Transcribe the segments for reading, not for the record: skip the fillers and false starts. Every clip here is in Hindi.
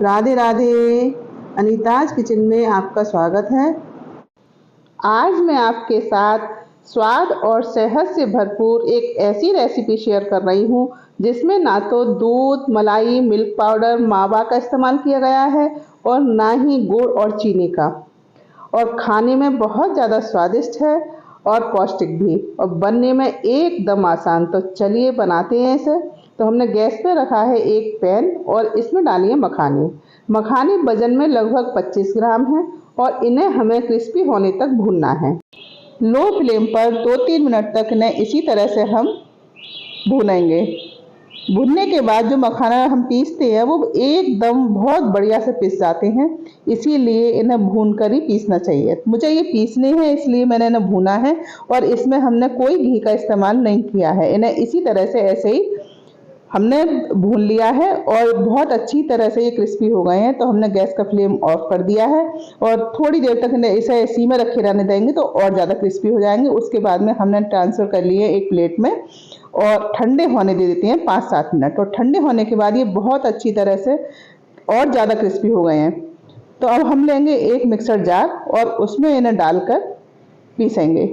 राधे राधे। अनीताज किचन में आपका स्वागत है। आज मैं आपके साथ स्वाद और सेहत से भरपूर एक ऐसी रेसिपी शेयर कर रही हूँ जिसमें ना तो दूध, मलाई, मिल्क पाउडर, मावा का इस्तेमाल किया गया है और ना ही गुड़ और चीनी का, और खाने में बहुत ज़्यादा स्वादिष्ट है और पौष्टिक भी, और बनने में एकदम आसान। तो चलिए बनाते हैं इसे। तो हमने गैस पे रखा है एक पैन और इसमें डालिए मखाने। मखाने वजन में लगभग 25 ग्राम है और इन्हें हमें क्रिस्पी होने तक भूनना है। लो फ्लेम पर 2-3 मिनट तक इन्हें इसी तरह से हम भूनेंगे। भुनने के बाद जो मखाना हम पीसते हैं वो एकदम बहुत बढ़िया से पिस जाते हैं, इसीलिए इन्हें भून कर ही पीसना चाहिए। मुझे ये पीसने हैं इसलिए मैंने इन्हें भूना है, और इसमें हमने कोई घी का इस्तेमाल नहीं किया है। इन्हें इसी तरह से ऐसे ही हमने भून लिया है और बहुत अच्छी तरह से ये क्रिस्पी हो गए हैं। तो हमने गैस का फ्लेम ऑफ कर दिया है और थोड़ी देर तक इन्हें इसे इसी में रखे रहने देंगे तो और ज़्यादा क्रिस्पी हो जाएंगे। उसके बाद में हमने ट्रांसफ़र कर लिए एक प्लेट में और ठंडे होने दे देते हैं 5-7 मिनट। और ठंडे होने के बाद ये बहुत अच्छी तरह से और ज़्यादा क्रिस्पी हो गए हैं। तो अब हम लेंगे एक मिक्सर जार और उसमें इन्हें डालकर पीसेंगे,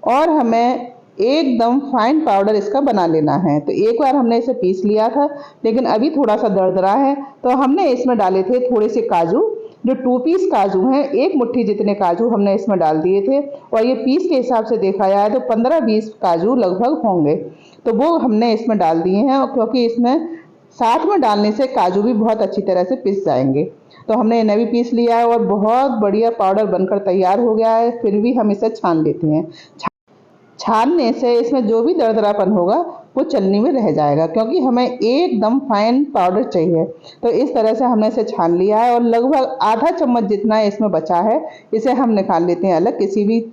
और हमें एकदम फाइन पाउडर इसका बना लेना है। तो एक बार हमने इसे पीस लिया था, लेकिन अभी थोड़ा सा दरदरा है, तो हमने इसमें डाले थे थोड़े से काजू। जो 2 पीस काजू हैं, एक मुट्ठी जितने काजू हमने इसमें डाल दिए थे, और ये पीस के हिसाब से देखा जाए तो 15-20 काजू लगभग होंगे, तो वो हमने इसमें डाल दिए हैं। क्योंकि इसमें साथ में डालने से काजू भी बहुत अच्छी तरह से पिस जाएंगे। तो हमने इन्हें भी पीस लिया है और बहुत बढ़िया पाउडर बनकर तैयार हो गया है। फिर भी हम इसे छान लेते हैं। छानने से इसमें जो भी दरदरापन होगा वो चलनी में रह जाएगा, क्योंकि हमें एकदम फाइन पाउडर चाहिए। तो इस तरह से हमने इसे छान लिया है और लगभग आधा चम्मच जितना इसमें बचा है, इसे हम निकाल लेते हैं अलग, किसी भी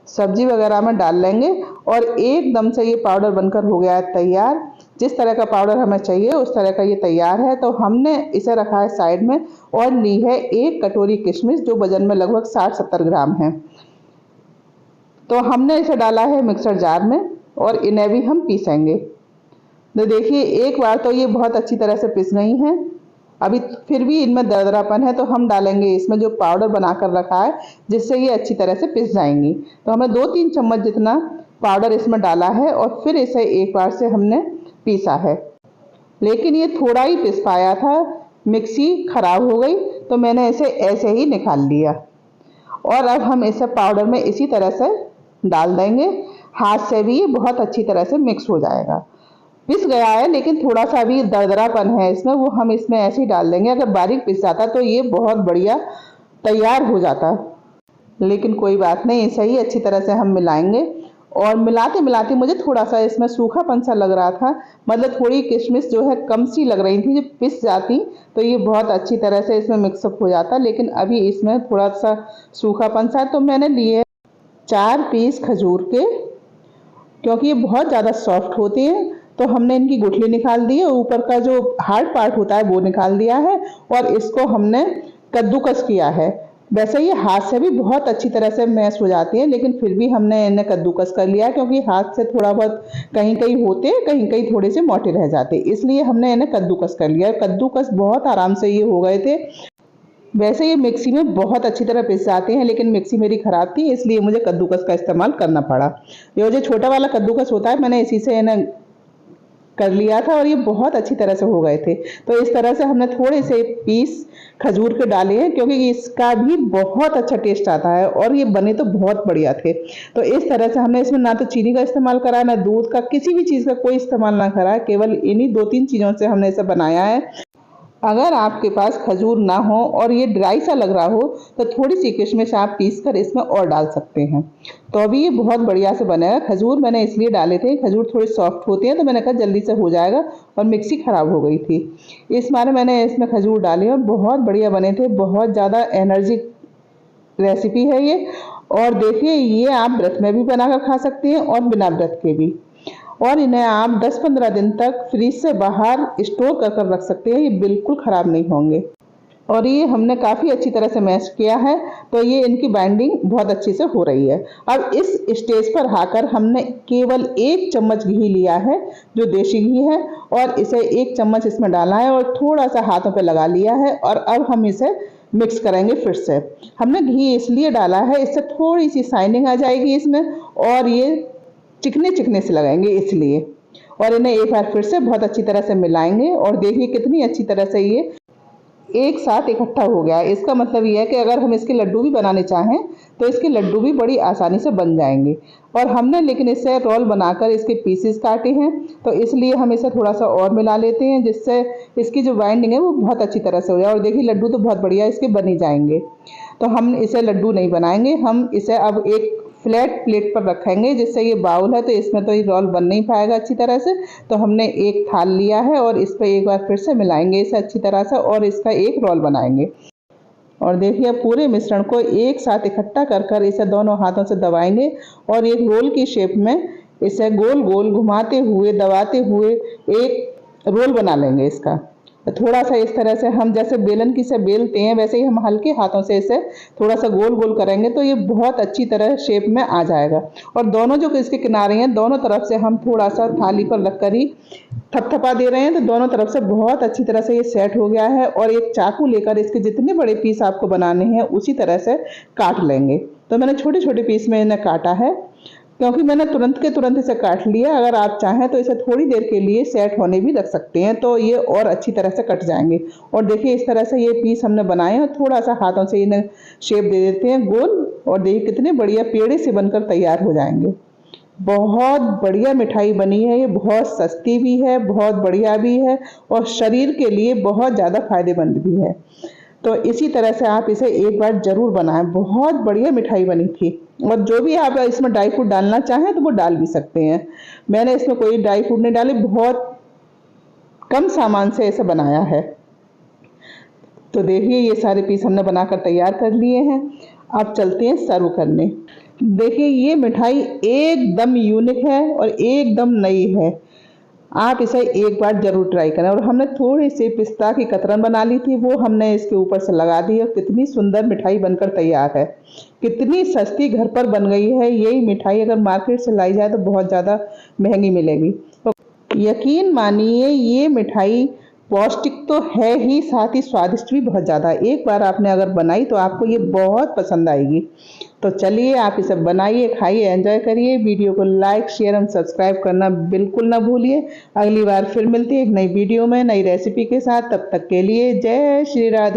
सब्जी वगैरह में डाल लेंगे। और एकदम से ये पाउडर बनकर हो गया है तैयार। जिस तरह का पाउडर हमें चाहिए उस तरह का ये तैयार है। तो हमने इसे रखा है साइड में और ली है एक कटोरी किशमिश, जो वजन में लगभग 60-70 ग्राम है। तो हमने इसे डाला है मिक्सर जार में और इन्हें भी हम पीसेंगे। तो देखिए एक बार तो ये बहुत अच्छी तरह से पिस गई हैं, अभी फिर भी इनमें दरदरापन है, तो हम डालेंगे इसमें जो पाउडर बनाकर रखा है, जिससे ये अच्छी तरह से पिस जाएंगी। तो हमें 2-3 चम्मच जितना पाउडर इसमें डाला है और फिर इसे एक बार से हमने पीसा है। लेकिन ये थोड़ा ही पिस पाया था, मिक्सी खराब हो गई, तो मैंने इसे ऐसे ही निकाल लिया। और अब हम इसे पाउडर में इसी तरह से डाल देंगे। हाथ से भी ये बहुत अच्छी तरह से मिक्स हो जाएगा। पिस गया है लेकिन थोड़ा सा भी दरदरापन है इसमें, वो हम इसमें ऐसे ही डाल देंगे। अगर बारीक पिस जाता तो ये बहुत बढ़िया तैयार हो जाता, लेकिन कोई बात नहीं, इसे ही अच्छी तरह से हम मिलाएंगे। और मिलाते मिलाते मुझे थोड़ा सा इसमें सूखापन सा लग रहा था, मतलब थोड़ी किशमिश जो है कम सी लग रही थी। जब पिस जाती तो ये बहुत अच्छी तरह से इसमें मिक्सअप हो जाता, लेकिन अभी इसमें थोड़ा सा सूखापन सा। तो मैंने लिए 4 पीस खजूर के, क्योंकि ये बहुत ज़्यादा सॉफ्ट होते हैं, तो हमने इनकी गुठली निकाल दी है, ऊपर का जो हार्ड पार्ट होता है वो निकाल दिया है, और इसको हमने कद्दूकस किया है। वैसे ये हाथ से भी बहुत अच्छी तरह से मैश हो जाती है, लेकिन फिर भी हमने इन्हें कद्दूकस कर लिया, क्योंकि हाथ से थोड़ा बहुत कहीं कहीं होते, कहीं कहीं थोड़े से मोटे रह जाते, इसलिए हमने इन्हें कद्दूकस कर लिया। कद्दूकस बहुत आराम से ये हो गए थे। वैसे ये मिक्सी में बहुत अच्छी तरह पिस जाते हैं, लेकिन मिक्सी मेरी ख़राब थी, इसलिए मुझे कद्दूकस का इस्तेमाल करना पड़ा। ये जो छोटा वाला कद्दूकस होता है, मैंने इसी से इन्हें कर लिया था और ये बहुत अच्छी तरह से हो गए थे। तो इस तरह से हमने थोड़े से पीस खजूर के डाले हैं, क्योंकि इसका भी बहुत अच्छा टेस्ट आता है और ये बने तो बहुत बढ़िया थे। तो इस तरह से हमने इसमें ना तो चीनी का इस्तेमाल करा, ना दूध का, किसी भी चीज़ का कोई इस्तेमाल ना करा, केवल इन्हीं 2-3 चीज़ों से हमने इसे बनाया है। अगर आपके पास खजूर ना हो और ये ड्राई सा लग रहा हो तो थोड़ी सी किशमिश आप पीस कर इसमें और डाल सकते हैं, तो अभी ये बहुत बढ़िया से बनेगा। खजूर मैंने इसलिए डाले थे, खजूर थोड़ी सॉफ्ट होती हैं, तो मैंने कहा जल्दी से हो जाएगा, और मिक्सी ख़राब हो गई थी, इस बार मैंने इसमें खजूर डाले और बहुत बढ़िया बने थे। बहुत ज़्यादा एनर्जी रेसिपी है ये। और देखिए ये आप व्रत में भी बनाकर खा सकते हैं और बिना व्रत के भी, और इन्हें आप 10-15 दिन तक फ्रीज से बाहर स्टोर कर रख सकते हैं, ये बिल्कुल ख़राब नहीं होंगे। और ये हमने काफ़ी अच्छी तरह से मैश किया है, तो ये इनकी बाइंडिंग बहुत अच्छी से हो रही है। अब इस स्टेज पर आकर हमने केवल 1 चम्मच घी लिया है, जो देसी घी है, और इसे 1 चम्मच इसमें डाला है और थोड़ा सा हाथों पे लगा लिया है। और अब हम इसे मिक्स करेंगे फिर से। हमने घी इसलिए डाला है, इससे थोड़ी सी शाइनिंग आ जाएगी इसमें, और ये चिकने चिकने से लगाएंगे इसलिए। और इन्हें एक बार फिर से बहुत अच्छी तरह से मिलाएंगे, और देखिए कितनी अच्छी तरह से ये एक साथ इकट्ठा हो गया है। इसका मतलब ये है कि अगर हम इसके लड्डू भी बनाने चाहें तो इसके लड्डू भी बड़ी आसानी से बन जाएंगे। और हमने लेकिन इससे रोल बनाकर इसके पीसेस काटे हैं, तो इसलिए हम इसे थोड़ा सा और मिला लेते हैं, जिससे इसकी जो बाइंडिंग है वो बहुत अच्छी तरह से हो जाए। और देखिए लड्डू तो बहुत बढ़िया इसके बन ही जाएंगे। तो हम इसे लड्डू नहीं बनाएंगे, हम इसे अब एक फ्लैट प्लेट पर रखेंगे, जिससे ये बाउल है तो इसमें तो ये रोल बन नहीं पाएगा अच्छी तरह से। तो हमने एक थाल लिया है और इस पर एक बार फिर से मिलाएंगे इसे अच्छी तरह से, और इसका एक रोल बनाएंगे। और देखिए अब पूरे मिश्रण को एक साथ इकट्ठा कर कर इसे दोनों हाथों से दबाएंगे, और एक रोल की शेप में इसे गोल गोल घुमाते हुए दबाते हुए एक रोल बना लेंगे इसका। थोड़ा सा इस तरह से हम जैसे बेलन की से बेलते हैं, वैसे ही हम हल्के हाथों से इसे थोड़ा सा गोल गोल करेंगे, तो ये बहुत अच्छी तरह शेप में आ जाएगा। और दोनों जो इसके किनारे हैं, दोनों तरफ से हम थोड़ा सा थाली पर रखकर ही थपथपा दे रहे हैं, तो दोनों तरफ से बहुत अच्छी तरह से ये सेट हो गया है। और एक चाकू लेकर इसके जितने बड़े पीस आपको बनाने हैं उसी तरह से काट लेंगे। तो मैंने छोटे छोटे पीस में इन्हें काटा है, क्योंकि मैंने तुरंत के तुरंत इसे काट लिया। अगर आप चाहें तो इसे थोड़ी देर के लिए सेट होने भी रख सकते हैं, तो ये और अच्छी तरह से कट जाएंगे। और देखिए इस तरह से ये पीस हमने बनाए हैं, थोड़ा सा हाथों से इन्हें शेप दे देते हैं गोल, और देखिए कितने बढ़िया पेड़े से बनकर तैयार हो जाएंगे। बहुत बढ़िया मिठाई बनी है, ये बहुत सस्ती भी है, बहुत बढ़िया भी है, और शरीर के लिए बहुत ज़्यादा फायदेमंद भी है। तो इसी तरह से आप इसे एक बार जरूर बनाएं, बहुत बढ़िया मिठाई बनी थी। और जो भी आप इसमें ड्राई फ्रूट डालना चाहें तो वो डाल भी सकते हैं। मैंने इसमें कोई ड्राई फ्रूट नहीं डाले, बहुत कम सामान से इसे बनाया है। तो देखिए ये सारे पीस हमने बनाकर तैयार कर लिए हैं। अब चलते हैं सर्व करने। देखिए ये मिठाई एकदम यूनिक है और एकदम नई है, आप इसे एक बार जरूर ट्राई करें। और हमने थोड़ी सी पिस्ता की कतरन बना ली थी, वो हमने इसके ऊपर से लगा दी, और कितनी सुंदर मिठाई बनकर तैयार है। कितनी सस्ती घर पर बन गई है। यही मिठाई अगर मार्केट से लाई जाए तो बहुत ज़्यादा महंगी मिलेगी। तो यकीन मानिए ये मिठाई पौष्टिक तो है ही, साथ ही स्वादिष्ट भी बहुत ज़्यादा। एक बार आपने अगर बनाई तो आपको ये बहुत पसंद आएगी। तो चलिए आप इसे बनाइए, खाइए, एंजॉय करिए। वीडियो को लाइक, शेयर एंड सब्सक्राइब करना बिल्कुल ना भूलिए। अगली बार फिर मिलती है एक नई वीडियो में नई रेसिपी के साथ। तब तक के लिए जय श्री राधे।